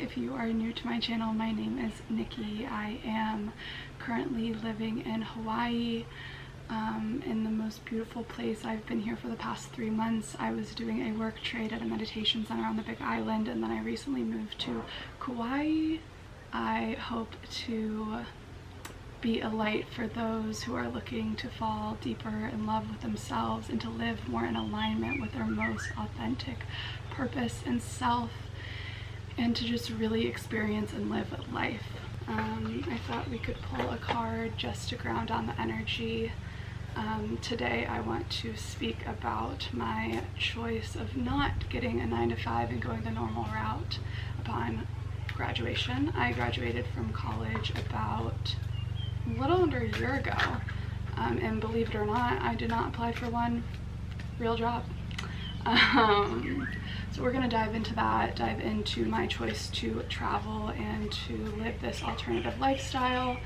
if you are new to my channel, my name is Nikki. I am currently living in Hawaii, in the most beautiful place. I've been here for the past 3 months. I was doing a work trade at a meditation center on the Big Island, and then I recently moved to Kauai. I hope to be a light for those who are looking to fall deeper in love with themselves and to live more in alignment with their most authentic purpose and self, and to just really experience and live life. I thought we could pull a card just to ground down the energy. Today I want to speak about my choice of not getting a 9-to-5 and going the normal route upon graduation. I graduated from college about a little under a year ago, and believe it or not, I did not apply for one real job. So we're going to dive into that, dive into my choice to travel and to live this alternative lifestyle,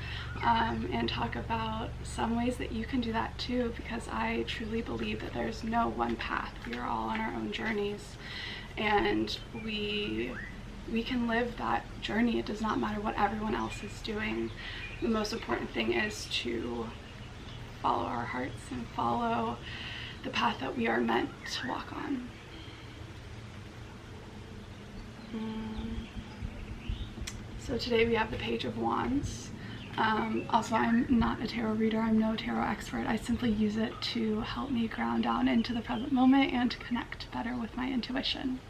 and talk about some ways that you can do that too, because I truly believe that there's no one path. We are all on our own journeys, and we can live that journey. It does not matter what everyone else is doing. The most important thing is to follow our hearts and follow the path that we are meant to walk on. So today we have the Page of Wands. Also, I'm not a tarot reader. I'm no tarot expert. I simply use it to help me ground down into the present moment and to connect better with my intuition.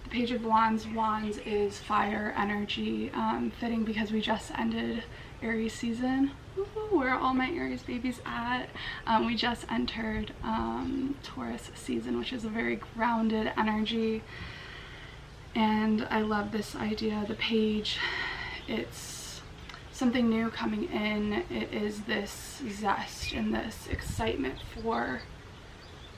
The Page of Wands. Wands is fire energy, fitting because we just ended Aries season. Woohoo, where are all my Aries babies at? We just entered Taurus season, which is a very grounded energy. And I love this idea. The page, it's something new coming in. It is this zest and this excitement for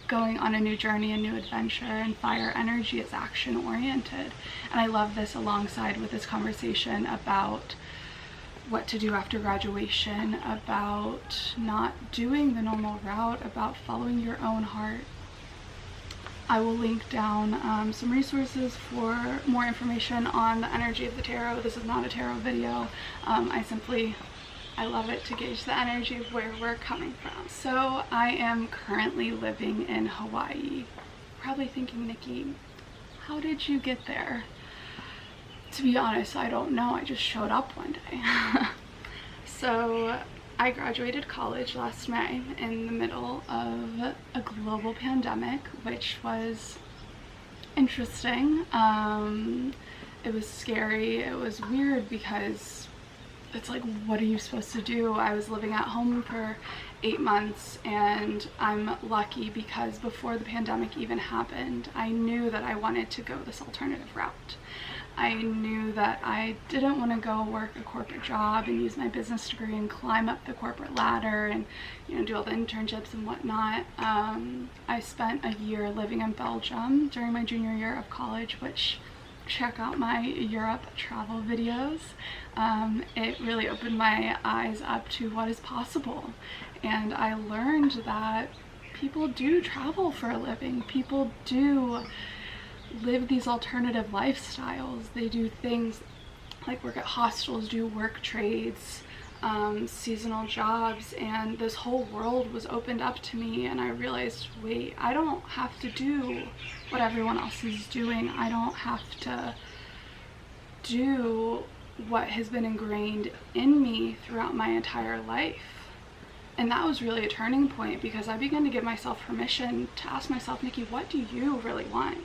going on a new journey, a new adventure, and fire energy is action oriented. And I love this alongside with this conversation about what to do after graduation, about not doing the normal route, about following your own heart. I will link down some resources for more information on the energy of the tarot. This is not a tarot video. I love it to gauge the energy of where we're coming from. So I am currently living in Hawaii. Probably thinking, Nikki, how did you get there? To be honest, I don't know. I just showed up one day. So I graduated college last May in the middle of a global pandemic, which was interesting. It was scary. It was weird because it's like, what are you supposed to do? I was living at home for 8 months, and I'm lucky because before the pandemic even happened, I knew that I wanted to go this alternative route. I knew that I didn't want to go work a corporate job and use my business degree and climb up the corporate ladder and, you know, do all the internships and whatnot. I spent a year living in Belgium during my junior year of college, which, check out my Europe travel videos. It really opened my eyes up to what is possible, and I learned that people do travel for a living. People do live these alternative lifestyles. They do things like work at hostels, do work trades, seasonal jobs, and this whole world was opened up to me, and I realized, wait, I don't have to do what everyone else is doing. I don't have to do what has been ingrained in me throughout my entire life. And that was really a turning point, because I began to give myself permission to ask myself, Nikki, what do you really want?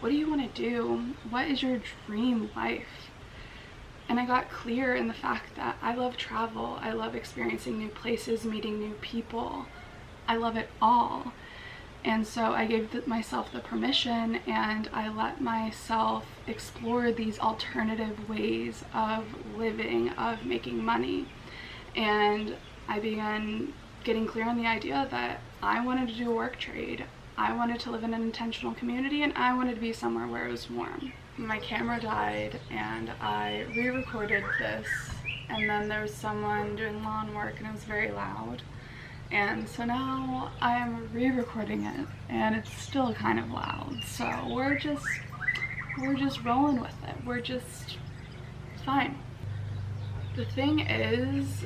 What do you want to do? What is your dream life? And I got clear in the fact that I love travel. I love experiencing new places, meeting new people. I love it all. And so I gave myself the permission, and I let myself explore these alternative ways of living, of making money. And I began getting clear on the idea that I wanted to do a work trade. I wanted to live in an intentional community, and I wanted to be somewhere where it was warm. My camera died, and I re-recorded this, and then there was someone doing lawn work, and it was very loud. And so now I am re-recording it, and it's still kind of loud. So we're just we're just rolling with it. We're just fine. The thing is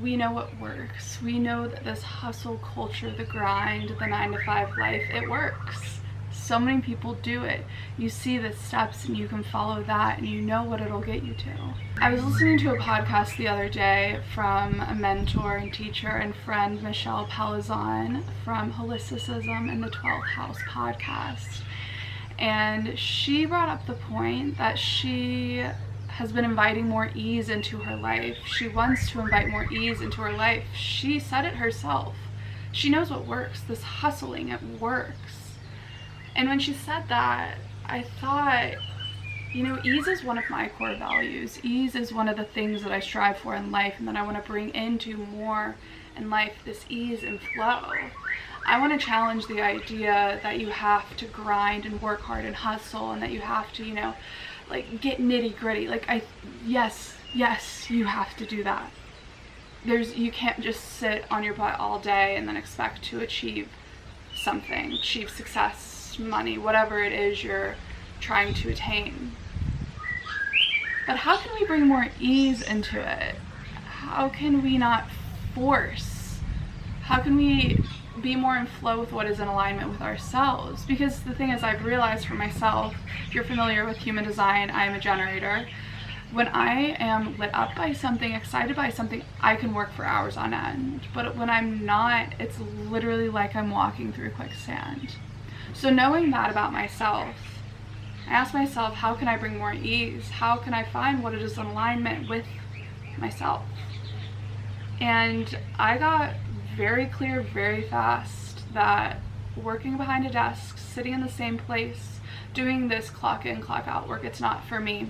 we know what works. We know that this hustle culture, the grind, the 9-to-5 life, it works. So many people do it. You see the steps and you can follow that and you know what it'll get you to. I was listening to a podcast the other day from a mentor and teacher and friend, Michelle Pelizon from Holisticism and the 12th House podcast. And she brought up the point that she has been inviting more ease into her life. She wants to invite more ease into her life. She said it herself. She knows what works. This hustling, it works. And when she said that, I thought, ease is one of my core values. Ease is one of the things that I strive for in life and that I want to bring into more in life, this ease and flow. I want to challenge the idea that you have to grind and work hard and hustle and that you have to, get nitty gritty. Yes, you have to do that. You can't just sit on your butt all day and then expect to achieve something, achieve success, money, whatever it is you're trying to attain. But how can we bring more ease into it? How can we not force? How can we be more in flow with what is in alignment with ourselves? Because the thing is, I've realized for myself, if you're familiar with human design, I am a generator. When I am lit up by something, excited by something, I can work for hours on end. But when I'm not, it's literally like I'm walking through quicksand. So knowing that about myself, I ask myself, how can I bring more ease? How can I find what it is in alignment with myself? And I got very clear very fast that working behind a desk, sitting in the same place, doing this clock in, clock out work, it's not for me.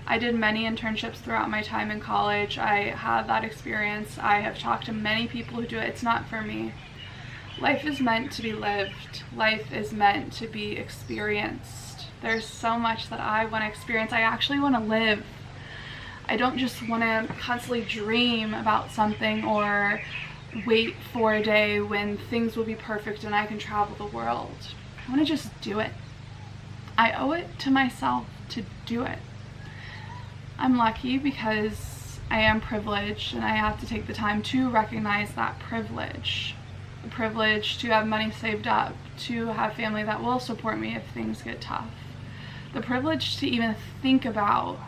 I did many internships throughout my time in college. I had that experience. I have talked to many people who do it. It's not for me. Life is meant to be lived. Life is meant to be experienced. There's so much that I want to experience. I actually want to live. I don't just want to constantly dream about something or wait for a day when things will be perfect and I can travel the world. I want to just do it. I owe it to myself to do it. I'm lucky because I am privileged and I have to take the time to recognize that privilege. The privilege to have money saved up, to have family that will support me if things get tough. The privilege to even think about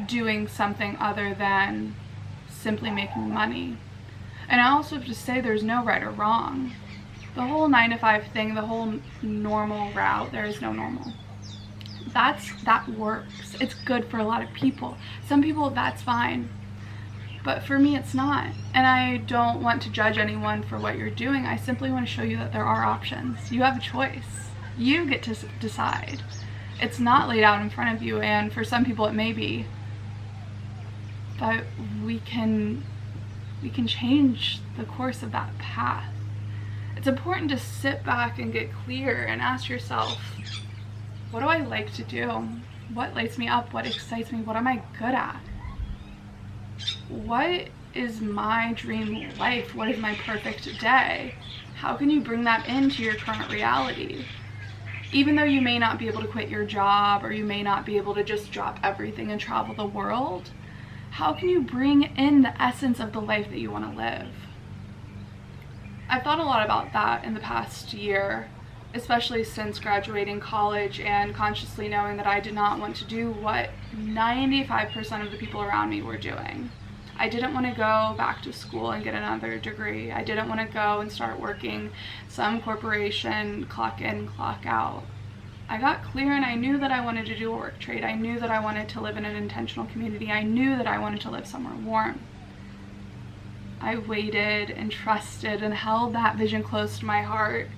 doing something other than simply making money. And I also have to say there's no right or wrong. The whole 9-to-5 thing, the whole normal route, there is no normal. That works. It's good for a lot of people. Some people, that's fine. But for me, it's not. And I don't want to judge anyone for what you're doing. I simply want to show you that there are options. You have a choice. You get to decide. It's not laid out in front of you, and for some people it may be. But we can change the course of that path. It's important to sit back and get clear and ask yourself, what do I like to do? What lights me up? What excites me? What am I good at? What is my dream life? What is my perfect day? How can you bring that into your current reality? Even though you may not be able to quit your job or you may not be able to just drop everything and travel the world, how can you bring in the essence of the life that you want to live? I've thought a lot about that in the past year, especially since graduating college and consciously knowing that I did not want to do what 95% of the people around me were doing. I didn't want to go back to school and get another degree. I didn't want to go and start working some corporation, clock in, clock out. I got clear and I knew that I wanted to do a work trade. I knew that I wanted to live in an intentional community. I knew that I wanted to live somewhere warm. I waited and trusted and held that vision close to my heart.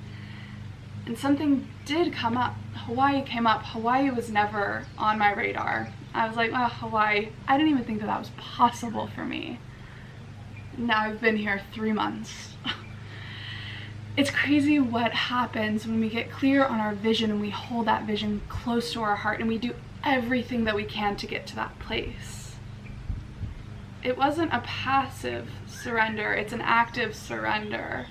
And something did come up. Hawaii came up. Hawaii was never on my radar. I was like, oh, Hawaii. I didn't even think that that was possible for me. Now I've been here 3 months. It's crazy what happens when we get clear on our vision and we hold that vision close to our heart and we do everything that we can to get to that place. It wasn't a passive surrender, it's an active surrender.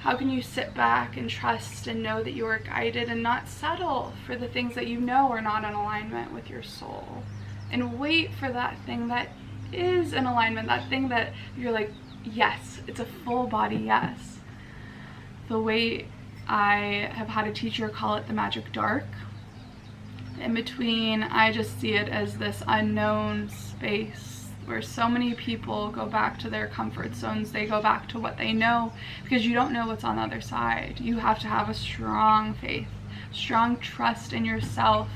How can you sit back and trust and know that you are guided and not settle for the things that you know are not in alignment with your soul, and wait for that thing that is in alignment, that thing that you're like, yes, it's a full body yes. The way I have had a teacher call it the magic dark. In between, I just see it as this unknown space where so many people go back to their comfort zones. They go back to what they know because you don't know what's on the other side. You have to have a strong faith, strong trust in yourself,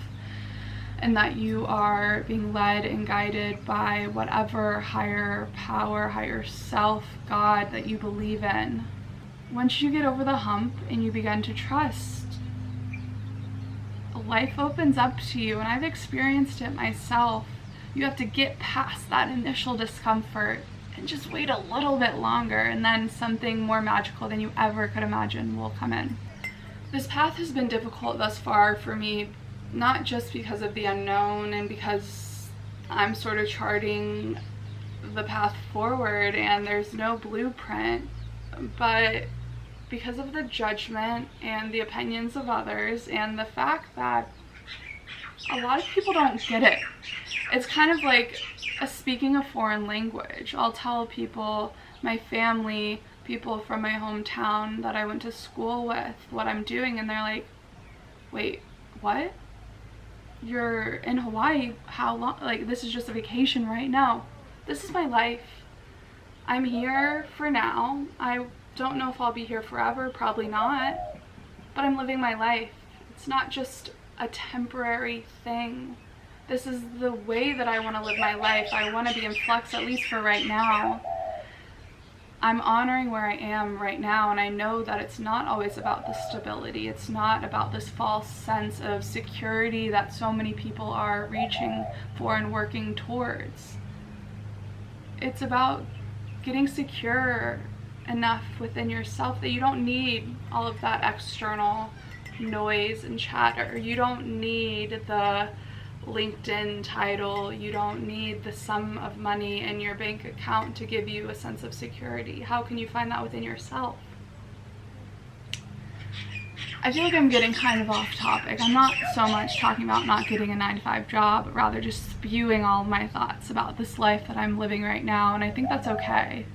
and that you are being led and guided by whatever higher power, higher self, God that you believe in. Once you get over the hump and you begin to trust, life opens up to you, and I've experienced it myself. You have to get past that initial discomfort and just wait a little bit longer, and then something more magical than you ever could imagine will come in. This path has been difficult thus far for me, not just because of the unknown and because I'm sort of charting the path forward and there's no blueprint, but because of the judgment and the opinions of others and the fact that a lot of people don't get it. It's kind of like speaking a foreign language. I'll tell people, my family, people from my hometown that I went to school with, what I'm doing, and they're like, wait, what? You're in Hawaii? How long? Like, this is just a vacation right now. This is my life. I'm here for now. I don't know if I'll be here forever, probably not, but I'm living my life. It's not just a temporary thing. This is the way that I want to live my life. I want to be in flux, at least for right now. I'm honoring where I am right now, and I know that it's not always about the stability. It's not about this false sense of security that so many people are reaching for and working towards. It's about getting secure enough within yourself that you don't need all of that external noise and chatter. You don't need the LinkedIn title. You don't need the sum of money in your bank account to give you a sense of security. How can you find that within yourself? I feel like I'm getting kind of off topic. I'm not so much talking about not getting a 9-to-5 job, but rather just spewing all of my thoughts about this life that I'm living right now, and I think that's okay.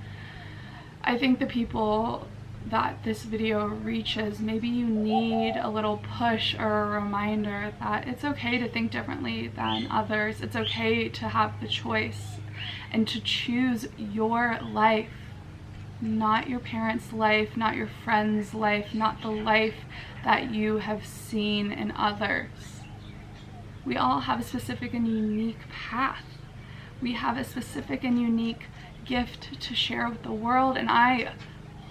I think the people that this video reaches, maybe you need a little push or a reminder that it's okay to think differently than others. It's okay to have the choice and to choose your life, not your parents' life, not your friend's life, not the life that you have seen in others. We all have a specific and unique path. We have a specific and unique gift to share with the world, and I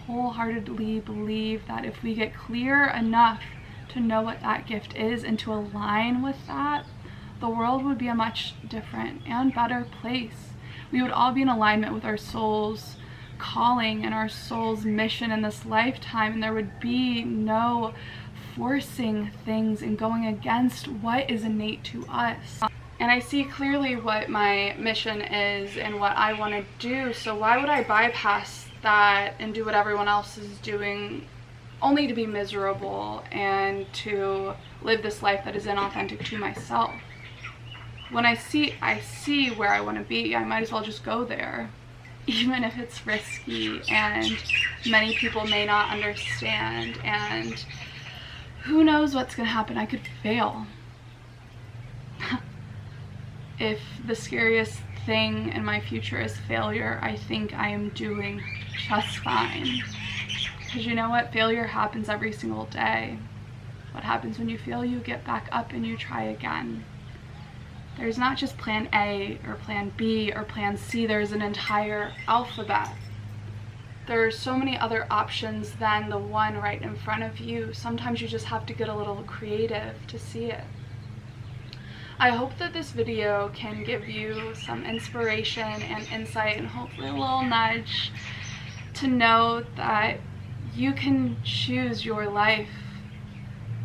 wholeheartedly believe that if we get clear enough to know what that gift is and to align with that, the world would be a much different and better place. We would all be in alignment with our soul's calling and our soul's mission in this lifetime, and there would be no forcing things and going against what is innate to us. And I see clearly what my mission is and what I want to do, so why would I bypass that and do what everyone else is doing only to be miserable and to live this life that is inauthentic to myself? When I see where I want to be, I might as well just go there, even if it's risky and many people may not understand, and who knows what's going to happen. I could fail. If the scariest thing in my future is failure, I think I am doing just fine. Because you know what? Failure happens every single day. What happens when you fail? You get back up and you try again. There's not just plan A or plan B or plan C. There's an entire alphabet. There are so many other options than the one right in front of you. Sometimes you just have to get a little creative to see it. I hope that this video can give you some inspiration and insight and hopefully a little nudge to know that you can choose your life.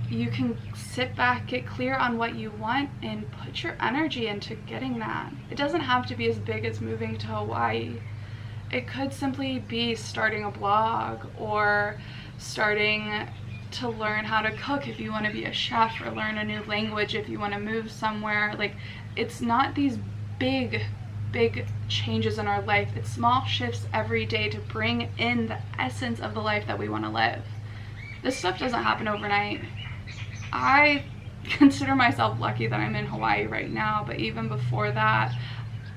You can sit back, get clear on what you want, and put your energy into getting that. It doesn't have to be as big as moving to Hawaii. It could simply be starting a blog or starting to learn how to cook if you want to be a chef, or learn a new language if you want to move somewhere. Like, it's not these big changes in our life. It's small shifts every day to bring in the essence of the life that we want to live. This stuff doesn't happen overnight. I consider myself lucky that I'm in Hawaii right now, but even before that,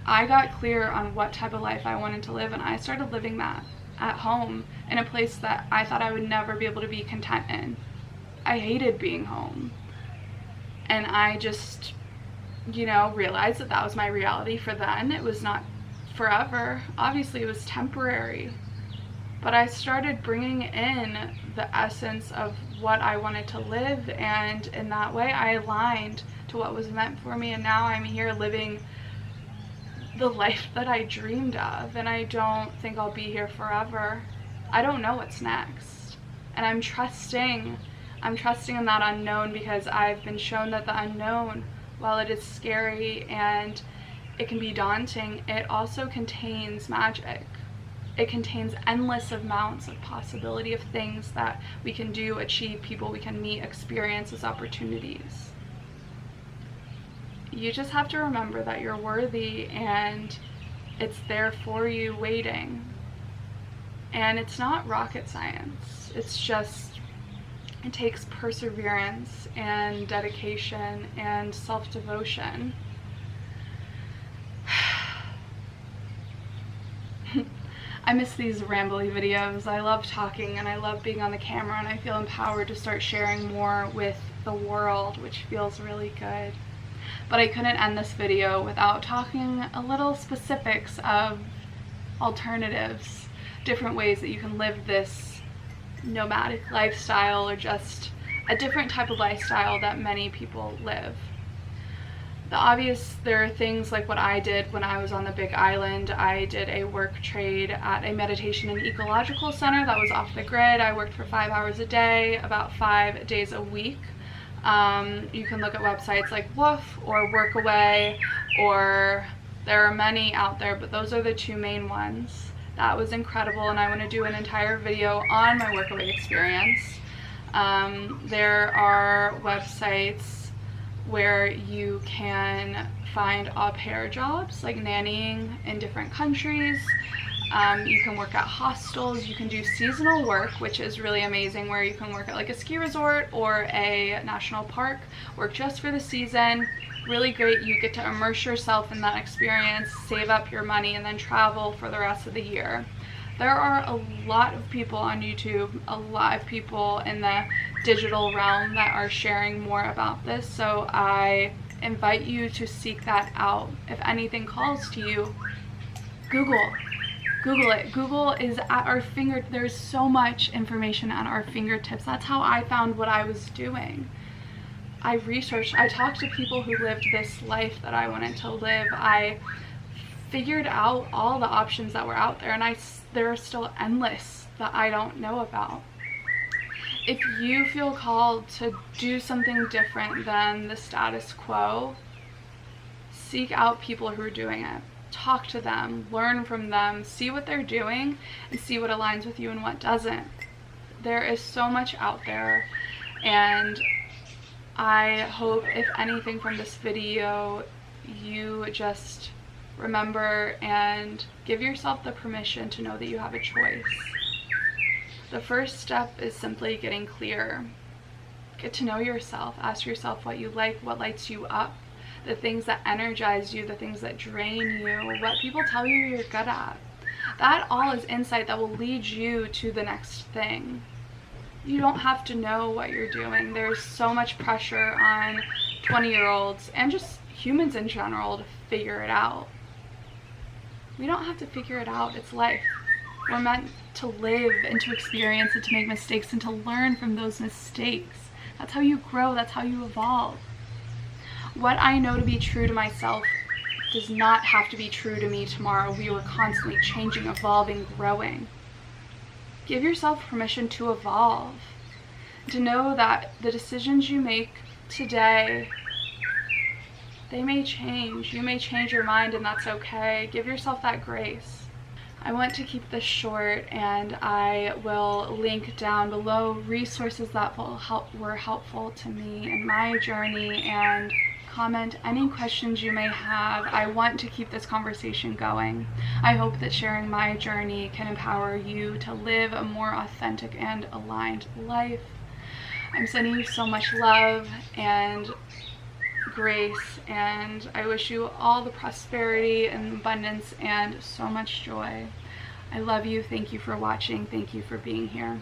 I got clear on what type of life I wanted to live, and I started living that at home in a place that I thought I would never be able to be content in. I hated being home, and I just, you know, realized that that was my reality for then. It was not forever. Obviously, it was temporary. But I started bringing in the essence of what I wanted to live, and in that way I aligned to what was meant for me, and now I'm here living the life that I dreamed of, and I don't think I'll be here forever. I don't know what's next, and I'm trusting in that unknown, because I've been shown that the unknown, while it is scary and it can be daunting, it also contains magic. It contains endless amounts of possibility of things that we can do, achieve, people we can meet, experiences, opportunities. You just have to remember that you're worthy, and it's there for you waiting. And it's not rocket science. It's just, it takes perseverance and dedication and self-devotion. I miss these rambly videos. I love talking, and I love being on the camera, and I feel empowered to start sharing more with the world, which feels really good. But I couldn't end this video without talking a little specifics of alternatives, different ways that you can live this nomadic lifestyle, or just a different type of lifestyle that many people live. The obvious, there are things like what I did when I was on the Big Island. I did a work trade at a meditation and ecological center that was off the grid. I worked for 5 hours a day, about 5 days a week. You can look at websites like Woof or Workaway, or there are many out there, but those are the two main ones. That was incredible, and I want to do an entire video on my Workaway experience. There are websites where you can find au pair jobs, like nannying in different countries. You can work at hostels. You can do seasonal work, which is really amazing, where you can work at like a ski resort or a national park, work just for the season. Really great. You get to immerse yourself in that experience, save up your money, and then travel for the rest of the year. There are a lot of people on YouTube, a lot of people in the digital realm that are sharing more about this, so I invite you to seek that out. If anything calls to you, Google it. Google is at our there's so much information at our fingertips. That's how I found what I was doing. I researched, I talked to people who lived this life that I wanted to live. I figured out all the options that were out there, and there are still endless that I don't know about. If you feel called to do something different than the status quo, seek out people who are doing it. Talk to them, learn from them, see what they're doing, and see what aligns with you and what doesn't. There is so much out there, and I hope, if anything from this video, you just remember and give yourself the permission to know that you have a choice. The first step is simply getting clear. Get to know yourself. Ask yourself what you like, what lights you up, the things that energize you, the things that drain you, what people tell you you're good at. That all is insight that will lead you to the next thing. You don't have to know what you're doing. There's so much pressure on 20-year-olds and just humans in general to figure it out. We don't have to figure it out. It's life. We're meant to live and to experience and to make mistakes and to learn from those mistakes. That's how you grow. That's how you evolve. What I know to be true to myself does not have to be true to me tomorrow. We are constantly changing, evolving, growing. Give yourself permission to evolve. To know that the decisions you make today, they may change. You may change your mind, and that's okay. Give yourself that grace. I want to keep this short, and I will link down below resources that were helpful to me in my journey, and comment any questions you may have. I want to keep this conversation going. I hope that sharing my journey can empower you to live a more authentic and aligned life. I'm sending you so much love and grace, and I wish you all the prosperity and abundance and so much joy. I love you. Thank you for watching. Thank you for being here.